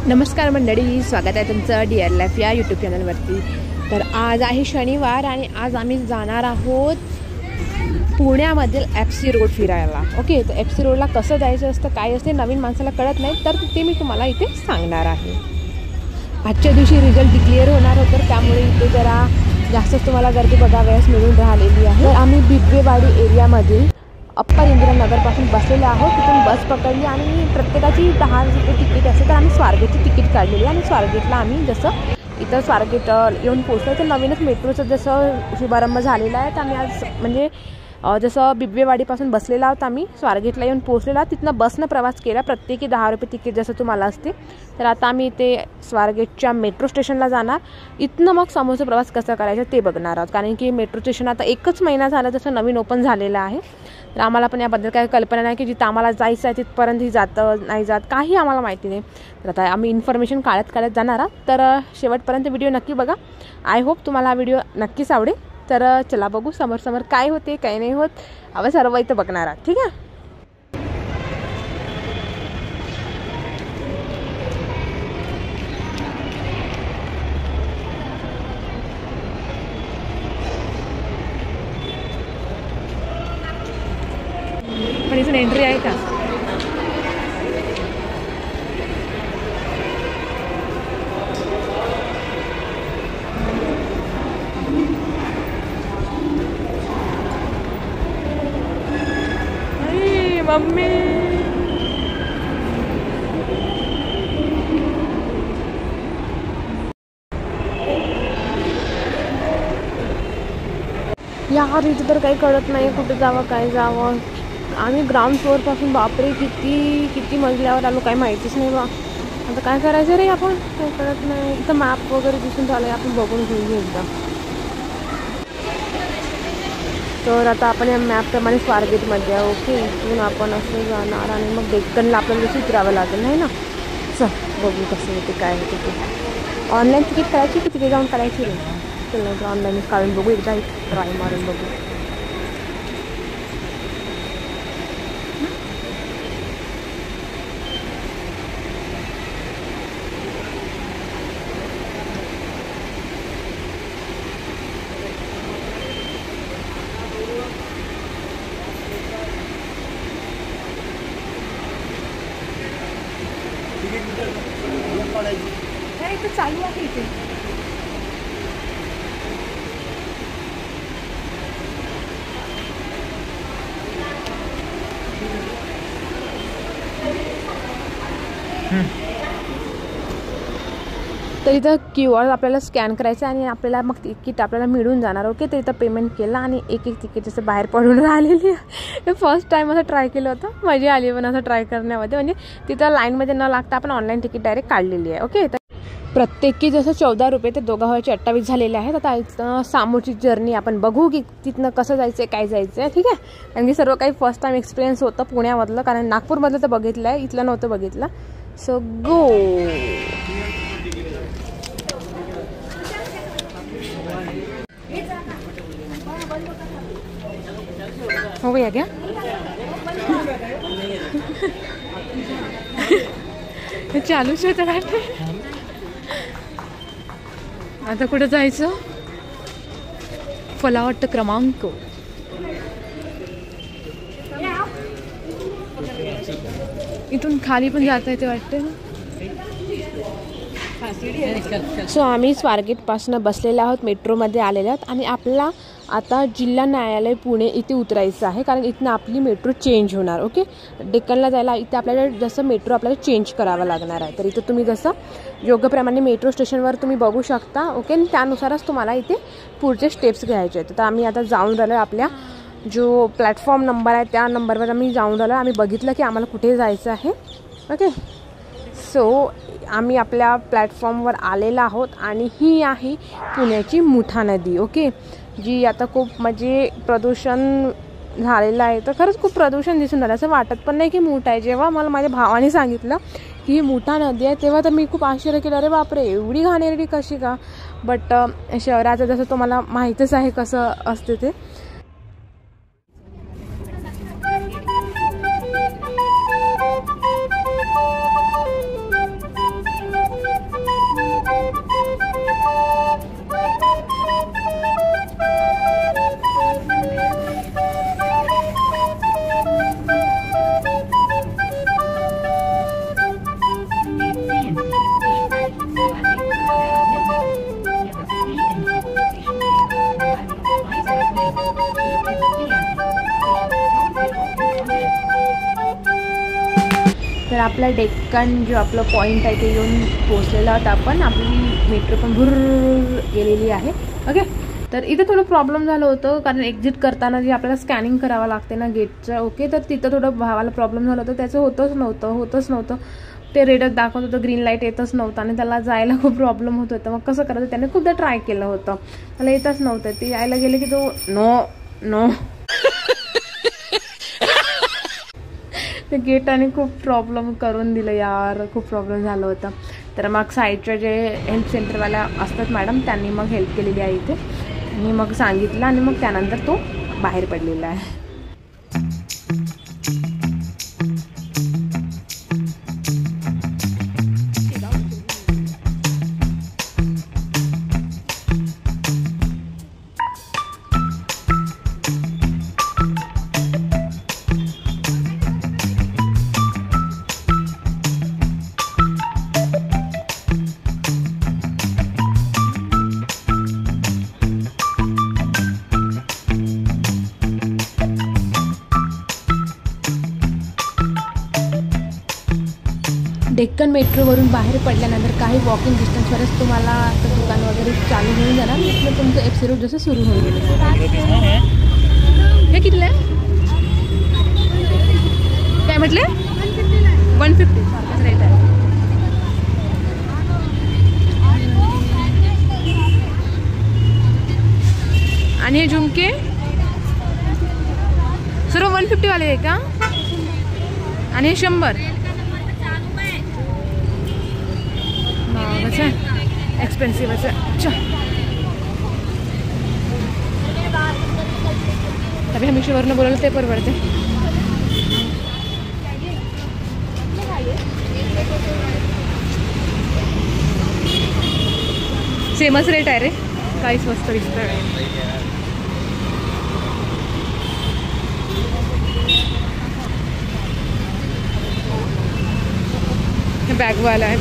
नमस्कार मंडळी, स्वागत आहे तुमचं डिअर लाईफ या यूट्यूब चॅनलवरती। तर आज आहे शनिवार आणि आज आम्ही जाणार आहोत पुण्यामधील FC रोड फिरायला। ओके, तर FC रोडला कसं जायचं असतं, काय असते, नवीन माणसाला कळत नाही, तर ते मी तुम्हाला इथे सांगणार आहे। आजच्या दिवशी रिझल्ट डिक्लेअर होणार होतं, त्यामुळे इथे जरा जास्तच तुम्हाला गर्दी बघावयास मिळून राहिलेली आहे। तर आम्ही बिबवेवाडी एरियामधील अप्पर इंदिरानगरपासून बसलेले आहोत। तिथून बस पकडली आणि प्रत्येकाची 10 रुपये तिकीट असते, तर आम्ही स्वारगेटची तिकीट काढलेली आणि स्वारगेटला आम्ही जसं इथं स्वारगेट येऊन पोहोचलो, तर नवीनच मेट्रोचं जसं शुभारंभ झालेला आहे, तर आम्ही आज म्हणजे जसं बिबवेवाडीपासून बसलेला आहोत, आम्ही स्वारगेटला येऊन पोहोचलेला, तिथनं बसनं प्रवास केला, प्रत्येकी 10 रुपये तिकीट जसं तुम्हाला असते। तर आता आम्ही इथे स्वारगेटच्या मेट्रो स्टेशनला जाणार, इथनं मग समोरचा प्रवास कसा करायचा ते बघणार आहोत, कारण की मेट्रो स्टेशन आता 1च महिना झाला जसं नवीन ओपन झालेलं आहे। तर आम्हाला पण याबद्दल काही कल्पना नाही की जिथं आम्हाला जायचं आहे तिथपर्यंत ही जातं नाही जात, काही आम्हाला माहिती नाही। तर आता आम्ही इन्फॉर्मेशन काढत जाणार आहोत, तर शेवटपर्यंत व्हिडिओ नक्की बघा। आय होप तुम्हाला हा व्हिडिओ नक्कीच आवडेल। तर चला बघू समोर काय होते काय नाही होत, आपण सर्व इथं बघणार आहात, ठीक आहे। पण इथून एंट्री आहे का? मम्मी यार, इथे तर काही कळत नाही कुठे जावं काय जावं। आम्ही ग्राउंड फ्लोअर पासून बापरे किती मजल्यावर आलो, काही माहितीच नाही बा। आता काय करायचं रे, आपण काही कळत नाही। इथं मॅप वगैरे दिसून झालंय, आपण बघून घेऊ एकदा। तर आता आपण या मॅपप्रमाणे स्वारगेटमध्ये आहे। ओके, इथून आपण असं जाणार आणि मग डेक्कनला आपल्याला जसं उतरावं लागेल, नाही ना। चल बघू कसं होते काय होते ते। ऑनलाईन तिकीट करायची की तिथे जाऊन करायची रे? चल नाही तर ऑनलाईनच काढून बघू, एकदा ट्राय मारून बघू। नाही, इथं चालू आहे इथे। तर इथं QR आपल्याला स्कॅन करायचं आणि आपल्याला मग तिकीट आपल्याला मिळून जाणार। ओके, तर इथं पेमेंट केलं आणि एक तिकीट असं बाहेर पडून राहिलेली आहे। फर्स्ट टाइम असं ट्राय केलं होतं, मजा आली पण असं ट्राय करण्यामध्ये, म्हणजे तिथं लाईनमध्ये न लागता आपण ऑनलाईन तिकीट डायरेक्ट काढलेली आहे। ओके, तर प्रत्येकी जसं 14 रुपये ते दोघा व्हायचे 28 झालेले आहेत। आता इथं समोरची जर्नी आपण बघू की तिथनं कसं जायचं आहे काय जायचं आहे, ठीक आहे। कारण की सर्व काही फर्स्ट टाइम एक्सपिरियन्स होतं पुण्यामधलं, कारण नागपूरमधलं तर बघितलं आहे, इथलं नव्हतं बघितलं। सो गो। हो गया क्या? चालूच होतं काय? आता कुठं जायचं? फलावट क्रमांक। इथून खाली पण जाता येते वाटतं ना। सो आम्ही स्वारगेटपासून बसलेले आहोत, मेट्रोमध्ये आलेले आहोत आणि आपल्याला आता जिल्हा न्यायालय पुणे इथे उतरायचं आहे, कारण इथनं आपली मेट्रो चेंज होणार। ओके, डेक्कनला जायला इथे आपल्याला जसं मेट्रो आपल्याला चेंज करावं लागणार आहे। तर इथं तुम्ही जसं योग्यप्रमाणे मेट्रो स्टेशनवर तुम्ही बघू शकता। ओके, आणि त्यानुसारच तुम्हाला इथे पुढचे स्टेप्स घ्यायचे आहेत। तर आम्ही आता जाऊन राहिलो, आपल्या जो प्लॅटफॉर्म नंबर आहे त्या नंबरवर आम्ही जाऊन राहिलो। आम्ही बघितलं की आम्हाला कुठे जायचं आहे। ओके, सो आम्ही आपल्या प्लॅटफॉर्मवर आलेला आहोत आणि ही आहे पुण्याची मुठा नदी। ओके, जी आता खूप म्हणजे प्रदूषण झालेलं आहे, तर खरंच खूप प्रदूषण दिसून राहिलं, असं वाटत पण नाही की मुठा आहे। जेव्हा मला माझ्या भावाने सांगितलं की ही मुठा नदी आहे, तेव्हा तर मी खूप आश्चर्य केलं, अरे बापरे एवढी घाणेरडी कशी का। बट शहराचं जसं तुम्हाला माहीतच आहे कसं असते ते। तर आपला डेक्कन जो आपलं पॉईंट आहे ते येऊन पोचलेला होता आपण. आपली मेट्रो पण भुर्र गेलेली आहे. ओके, तर इथं थोडं प्रॉब्लेम झालं होतं कारण एक्झिट करताना जे आपल्याला स्कॅनिंग करावं लागते ना गेटचं. ओके, तर तिथं थोडं भावाला प्रॉब्लेम झाला होता. त्याचं होतच नव्हतं. ते रेडच दाखवत होतं, ग्रीन लाईट येतच नव्हतं आणि त्याला जायला खूप प्रॉब्लेम होत होता. मग कसं करायचं, त्याने खूपदा ट्राय केलं होतं, त्याला येतच नव्हतं. ते यायला गेलं की तो नो ते गेटाने खूप प्रॉब्लेम करून दिलं यार, खूप प्रॉब्लेम झालं होतं. तर मग साईडच्या जे हेल्प सेंटरवाल्या असतात मॅडम, त्यांनी मग हेल्प केलेली आहे इथे आणि मग सांगितलं आणि मग त्यानंतर तो बाहेर पडलेला आहे. डेक्कन मेट्रोवरून बाहेर पडल्यानंतर काही वॉकिंग डिस्टन्सवरच तुम्हाला आता दुकान वगैरे चालू होऊन जाणार. तिथलं तुमचं FC रोड जसं सुरू होऊन गेलं. हे कितीला आहे काय म्हटले? 150 रेट आहे. आणि हे झुमके सर्व 150 वाले आहे का? आणि हे 100 एक्सपेन्सिव्ह असं. अच्छा, तरी आम्ही शिवरनं बोलवलं ते परवडते. सेमच रेट आहे रे, काही स्वस्त दिसतं. बॅगवाला आहे,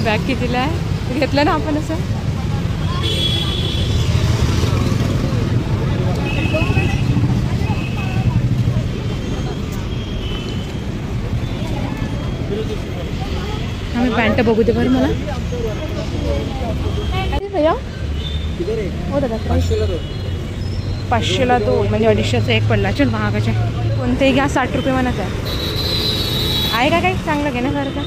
बॅग कितीला आहे घेतलं ना आपण असं. आम्ही पॅन्ट बघू दे बरं मला. भैया हो दादा, 500ला 2 म्हणजे 250चा एक पडला. चल महागाच्या कोणतेही घ्या, 60 रुपये म्हणत आहे का काही चांगलं घेण्यासारखं?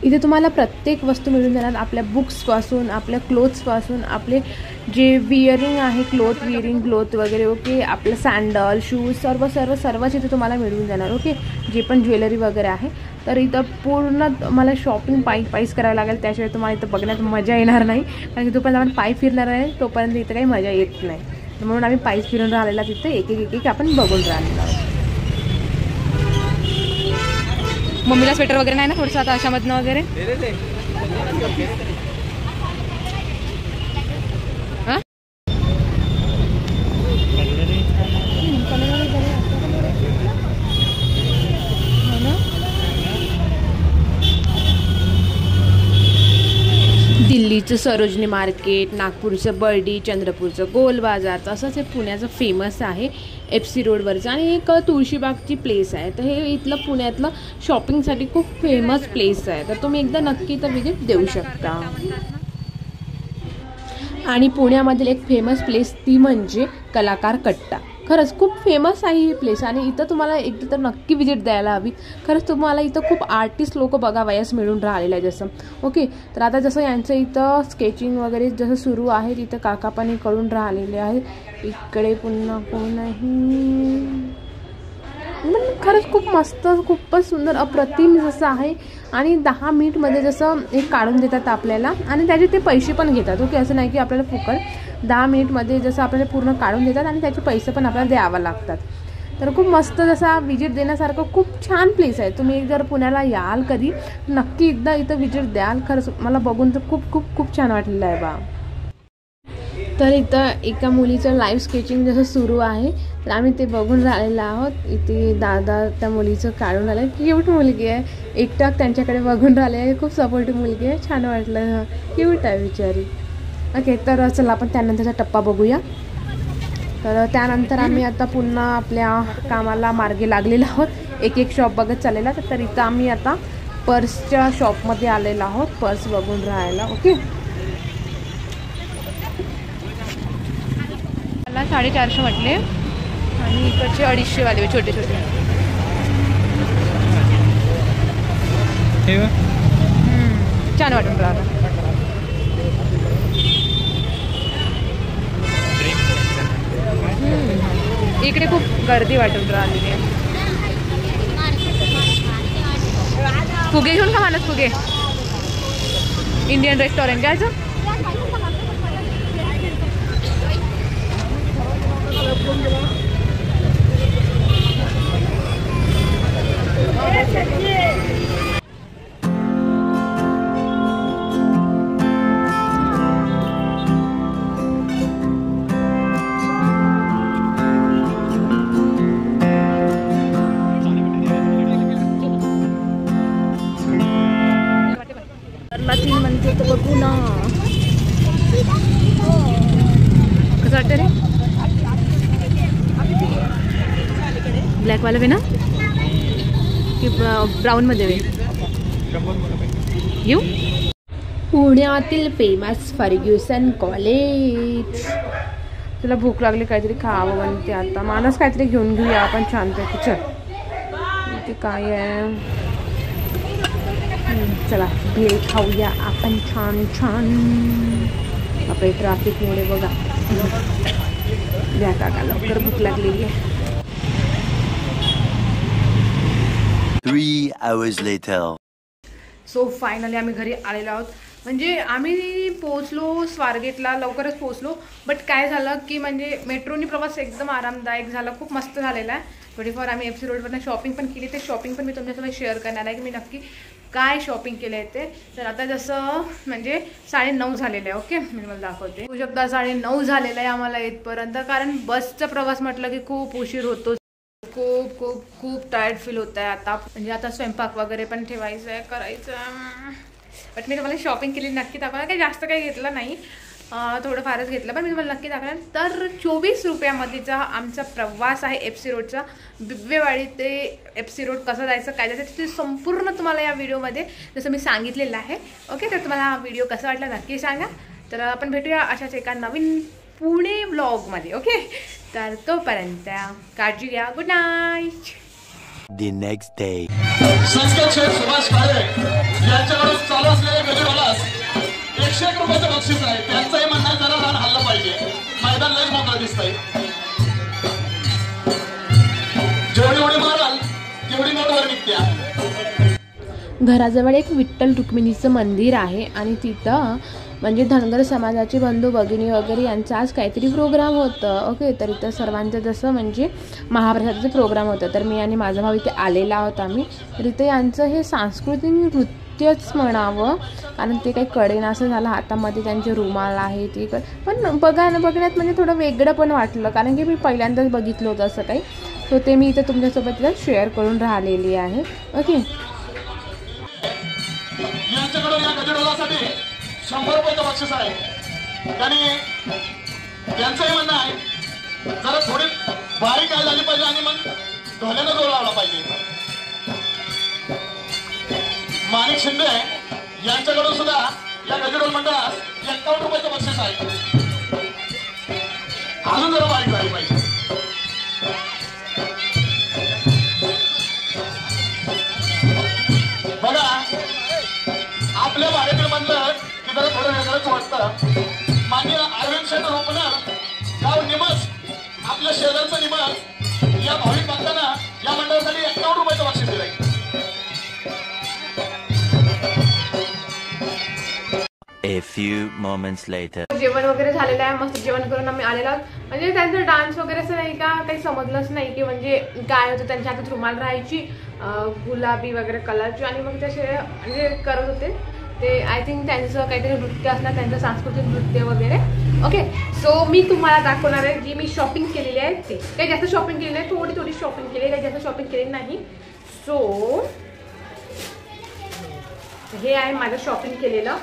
इथे तुम्हाला प्रत्येक वस्तू मिळून जाणार. आपल्या बुक्सपासून, आपल्या क्लोथ्सपासून, आपले जे विअरिंग आहे, क्लोथ वगैरे. ओके, आपलं सँडल, शूज सर्वच इथे तुम्हाला मिळून जाणार. ओके, जे पण ज्वेलरी वगैरे आहे. तर इथं पूर्ण मला शॉपिंग पायीच करावं लागेल, त्याशिवाय तुम्हाला इथं बघण्यात मजा येणार नाही. कारण की तोपर्यंत आपण पायी फिरणार आहे तोपर्यंत इथं काही मजा येत नाही. म्हणून आम्ही पायीच फिरून राहिलेला तिथे एक आपण बघून राहिलेलो आहोत. मम्मीला स्वेटर वगैरे नाही ना थोडंसं आता अशामधनं वगैरे? दिल्लीचं सरोजनी मार्केट, नागपूरचं बर्डी, चंद्रपूरचं गोल बाजार, तसंच हे पुण्याचं फेमस आहे FC रोडवरचं. आणि एक तुळशीबागची प्लेस आहे. तर हे इथलं पुण्यातलं शॉपिंगसाठी खूप फेमस प्लेस आहे. तर तुम्ही एकदा नक्की तर विजिट देऊ शकता. आणि पुण्यामधील एक फेमस प्लेस ती म्हणजे कलाकार कट्टा. खरंच खूप फेमस आहे ही प्लेस आणि इथं तुम्हाला एकदा तर नक्की विजिट द्यायला हवी. खरंच तुम्हाला इथं खूप आर्टिस्ट लोक बघावयास मिळून राहिलेलं आहे जसं. ओके, तर आता जसं यांचं इथं स्केचिंग वगैरे जसं सुरू आहे तिथं काका पण करून राहिलेले आहे. इकडे पुन्हा कोणही खरंच खूप मस्त, खूपच सुंदर, अप्रतिम जसं आहे. आणि 10 मिनिटमध्ये जसं एक काढून देतात आपल्याला आणि त्याचे ते पैसे पण घेतात. ओके, असं नाही की आपल्याला फुकट, 10 मिनिटमध्ये जसं आपल्याला पूर्ण काढून देतात आणि त्याचे पैसे पण आपल्याला द्यावं लागतात. तर खूप मस्त जसा विजिट देण्यासारखं खूप छान प्लेस आहे. तुम्ही जर पुण्याला याल कधी नक्की एकदा इथं विजिट द्याल. खरंच मला बघून तर खूप खूप खूप छान वाटलेलं आहे बा. तर इथं एका मुलीचं लाईव्ह स्केचिंग जसं सुरू आहे तर आम्ही ते बघून राहिलेलो आहोत. इथे दादा त्या मुलीचं काढून राहिलं. क्यूट मुलगी आहे, एकटाक त्यांच्याकडे बघून राहिले आहे. खूप सपोर्टिव्ह मुलगी आहे, छान वाटलं. क्यूट आहे बिचारी. ओके, तर चला आपण त्यानंतरचा टप्पा बघूया. तर त्यानंतर आम्ही आता पुन्हा आपल्या कामाला मार्गे लागलेलो आहोत. एक एक शॉप बघत चाललेला. तर इथं आम्ही आता पर्सच्या शॉपमध्ये आलेलो आहोत, पर्स बघून राहायला. ओके, मला 450 म्हटले आणि इकडचे 250 वाले छोटे छोटे. छान वाटून राहिलं. इकडे खूप गर्दी वाटून राहिली आहे. फुगे घेऊन का मानस? फुगे इंडियन रेस्टॉरंट घ्यायचं. म्हणते तर बघू ना कसं वाटतं रे. ब्लॅकवाला वे ना की ब्राऊनमध्ये वे येऊ. पुण्यातील फेमस फर्ग्युसन कॉलेज. तुला भूक लागली काहीतरी खावं म्हणते आता. मानस काहीतरी घेऊन घेऊया आपण छानपैकी. चल इथे काय आहे. चला भेळ खाऊया आपण छान छान. आपल्या ट्रॅफिकमुळे बघा द्या काका लवकर भूक लागलेली आहे. 3 hours later. सो फायनली आम्ही घरी आलेलो आहोत. म्हणजे आम्ही पोहोचलो स्वारगेटला, लवकरच पोहोचलो. बट काय झालं की म्हणजे मेट्रोनी प्रवास एकदम आरामदायक झाला, खूप मस्त झालेला आहे. 24 आम्ही FC रोडवरनं शॉपिंग पण केली. ते शॉपिंग पण मी तुमच्यासोबत शेअर करणार आहे की मी नक्की काय शॉपिंग केलं आहे ते. तर आता जसं म्हणजे 9:30 झालेलं आहे. ओके, मी मला दाखवते. होऊ शकता 9:30 झालेलं आहे आम्हाला येतपर्यंत, कारण बसचा प्रवास म्हटलं की खूप उशीर होतो. खूप खूप खूप टायर्ड फील होत आहे आता. म्हणजे आता स्वयंपाक वगैरे पण ठेवायचं आहे, करायचं. बट मी तुम्हाला शॉपिंग केली नक्की दाखवणार. काही जास्त काही घेतलं नाही, थोडंफारच घेतलं, पण मी तुम्हाला नक्की दाखवणार. तर 24 रुपयामध्येचा आमचा प्रवास आहे FC रोडचा. बिब्वेवाडी ते FC रोड कसं जायचं, काय जायचं ते संपूर्ण तुम्हाला या व्हिडिओमध्ये जसं मी सांगितलेलं आहे. ओके, तर तुम्हाला हा व्हिडिओ कसा वाटला नक्की सांगा. तर आपण भेटूया अशाच एका नवीन पुणे व्लॉगमध्ये. ओके, तर तोपर्यंत काळजी घ्या. Good night. The next day. Sanskrit Sheth Subhash Kale यांच्याकडून चालू असलेल्या गजरालाच 101 रुपयाचं बक्षीस आहे. त्यांचंही म्हणणं जरा रान हल्लं पाहिजे. मैदान लयच मोकळं दिसतंय. जेवढी उडी माराल तेवढी नोट वर निघत्या. घराजवळ एक विठ्ठल रुक्मिणीचं मंदिर आहे आणि तिथं म्हणजे धनगर समाजाचे बंधू भगिनी वगैरे यांचा आज काहीतरी प्रोग्राम होतं. ओके, तर इथं सर्वांचं जसं म्हणजे महाप्रसादाचं प्रोग्राम होतं. तर मी आणि माझा भाऊ इथे आलेला आहोत आम्ही. तर इथे यांचं हे सांस्कृतिक नृत्यच म्हणावं, कारण ते काही कळेना असं झालं. हातामध्ये त्यांचे रुमाल आहे ते पण बघण्यात म्हणजे थोडं वेगळं पण वाटलं, कारण की मी पहिल्यांदाच बघितलं होतं असं काही. सो ते मी इथे तुमच्यासोबत शेअर करून राहिलेली आहे. ओके, यांच्याकडून या गजरासाठी 100 रुपयाचं बक्षीस आहे. आणि त्यांचंही म्हणणं आहे जरा थोडी बारीक काय झाली पाहिजे आणि मग ढोल्यानं जोर लावला पाहिजे. माणिक शिंदे यांच्याकडून सुद्धा या गजरोल मंडळास 51 रुपयाचं बक्षीस आहे. अजून जरा बारीक झाली पाहिजे. बघा, आपल्या भारतीय म्हणलं की जरा थोडं वेगळंच वाटतं. माननीय अरविंद शेठ ओपनर गाव निमस, आपल्या शेजारचं निमस, या भाविक भक्तांना या मंडळासाठी 51 रुपयाचं बक्षीस दिलंय. A few moments later. जेवण वगैरे झालेलं आहे. मस्त जेवण करून आम्ही आलेलो आहोत. म्हणजे त्यांचं डान्स वगैरे असं नाही का, काही समजलंच नाही की म्हणजे काय होतं. त्यांच्या हातात रुमाल राहायची गुलाबी वगैरे कलरची, आणि मग तसे म्हणजे करत होते ते. आय थिंक त्यांचं काहीतरी नृत्य असणार, त्यांचं सांस्कृतिक नृत्य वगैरे. ओके, सो मी तुम्हाला दाखवणार आहे जी मी शॉपिंग केलेली आहे ती. काही जास्त शॉपिंग केलेली आहे, थोडी थोडी शॉपिंग केली आहे, काही जास्त शॉपिंग केलेली नाही. सो हे आहे माझं शॉपिंग केलेलं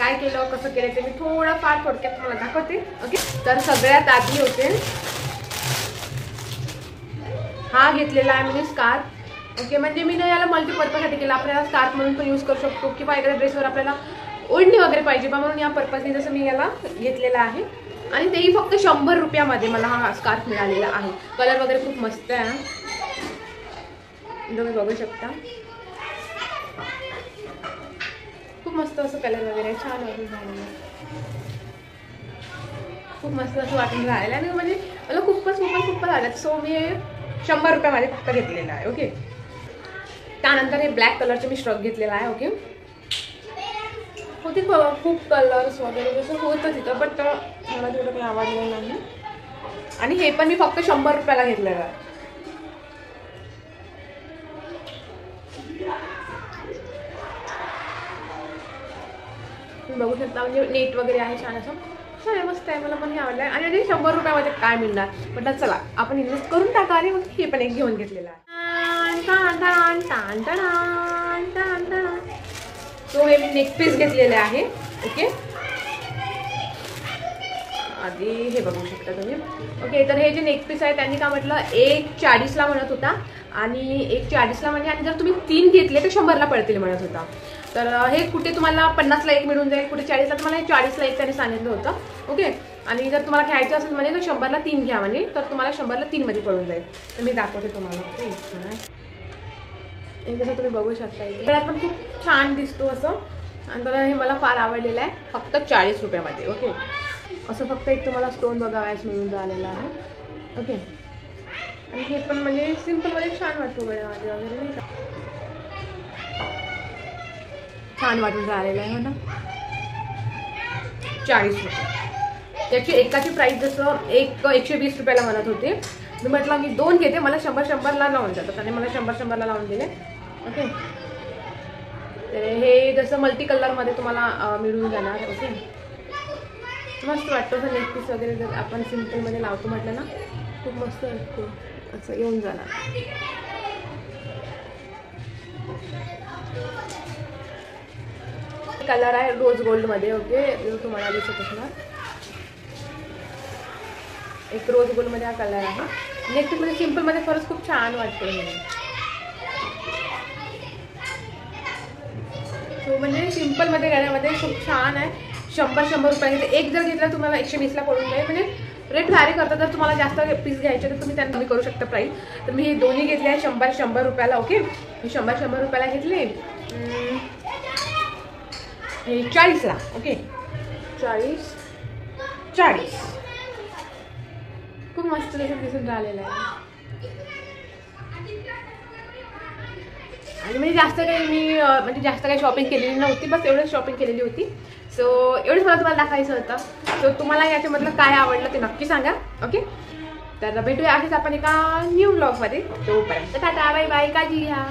काय केलं कसं केलं ते मी थोडंफार थोडक्यात तुम्हाला दाखवते. ओके, तर सगळ्यात आधी होते हा घेतलेला आहे म्हणजे स्कार्फ. ओके, म्हणजे मी ना याला मल्टीपर्पजसाठी केला. आपल्याला स्कार्फ म्हणून पण यूज करू शकतो किंवा एखाद्या ड्रेसवर आपल्याला ओढणी वगैरे पाहिजे बा म्हणून या पर्पजने जसं मी याला घेतलेला आहे. आणि तेही फक्त 100 रुपयामध्ये मला हा स्कार्फ मिळालेला आहे. कलर वगैरे खूप मस्त आहे, तुम्ही बघू शकता. खूप मस्त असं कलर वगैरे छान वाटून राहिलेलं, खूप मस्त असं वाटून राहिलं आणि म्हणजे मला खूपच आलं. सो मी 100 रुपयामध्ये फक्त घेतलेला आहे. ओके, त्यानंतर हे ब्लॅक कलरचे मी श्रग घेतलेला आहे. ओके, होती खूप कलर्स वगैरे जसं होतं तिथं, बट मला तेवढं काही आवडलं नाही. आणि हे पण मी फक्त 100 रुपयाला घेतलेलं आहे. तुम्ही बघू शकता, म्हणजे नेट वगैरे आहे छान असं, छान आहे, मस्त आहे, मला पण हे आवडलं आहे. आणि 100 रुपयामध्ये काय मिळणार, म्हटलं चला आपण इन्व्हेस्ट करून टाका. आणि मग हे पण एक घेऊन घेतलेलं आहे. सो हे मी नेक पीस घेतलेले आहे. ओके, आधी हे बघू शकता तुम्ही. ओके, तर हे जे नेक पीस आहे त्यांनी काय म्हटलं 1.40ला म्हणत होता आणि 1.40ला म्हणजे, आणि जर तुम्ही 3 घेतले तर 100ला पडतील म्हणत होता. तर हे कुठे तुम्हाला 50ला 1 मिळून जाईल, कुठे 40ला. तर मला हे 40ला 1 त्याने सांगितलं होतं. ओके, आणि जर तुम्हाला घ्यायचं असेल म्हणजे तर 100ला 3 घ्या म्हणजे, तर तुम्हाला 100ला 3 मध्ये पडून जाईल. तर मी दाखवते तुम्हाला. जसं तुम्ही बघू शकता इथे पण खूप छान दिसतो असं. आणि तर हे मला फार आवडलेलं आहे, फक्त 40 रुपयामध्ये. ओके, असं फक्त एक तुम्हाला स्टोन बघावयास मिळून राहिलेलं आहे. ओके, आणि हे पण म्हणजे सिम्पलमध्ये छान वाटतो गळ्यामध्ये वगैरे नाही का, छान वाटून राहिलेलं आहे. हो ना, 40 रुपये. त्याची एकाची प्राईस जसं 120 रुपयाला म्हणत होते. मी म्हटलं मी 2 घेते, मला 100ला लावून जातात आणि मला 100ला लावून दिले. ओके, तर हे जसं मल्टी कलरमध्ये तुम्हाला मिळून जाणार. ओके, मस्त वाटतं असं नेक पीस वगैरे जर आपण सिम्पलमध्ये लावतो म्हटलं ना, खूप मस्त वाटतो असं येऊन जाणार. कलर आहे रोज गोल्डमध्ये. ओके, जो तुम्हाला दिसत असणार एक रोज गोल्डमध्ये हा कलर आहे. नेक पीसमध्ये सिम्पलमध्ये खरंच खूप छान वाटतं. सो म्हणजे सिम्पलमध्ये घालण्यामध्ये खूप छान आहे. 100 रुपये एक जर घेतला तुम्हाला 120ला पडून जाईल. म्हणजे रेट व्हॅरी करतात. जर तुम्हाला जास्त पीस घ्यायचे तर तुम्ही त्यांना कमी करू शकता प्राईस. तर मी हे दोन्ही घेतले आहे 100 रुपयाला. ओके, मी 100 रुपयाला घेतले. हे 40ला. ओके, 40 खूप मस्त जसं दिसून राहिलेलं आहे. आणि म्हणजे जास्त काही शॉपिंग केलेली नव्हती, बस एवढंच शॉपिंग केलेली होती. सो एवढंच मला तुम्हाला दाखवायचं होतं. सो तुम्हाला याच्यामधलं काय आवडलं ते नक्की सांगा. ओके, तर भेटूया असेच आपण एका न्यू ब्लॉगमध्ये. तोपर्यंत टाटा, बाय बाय, काळजी घ्या.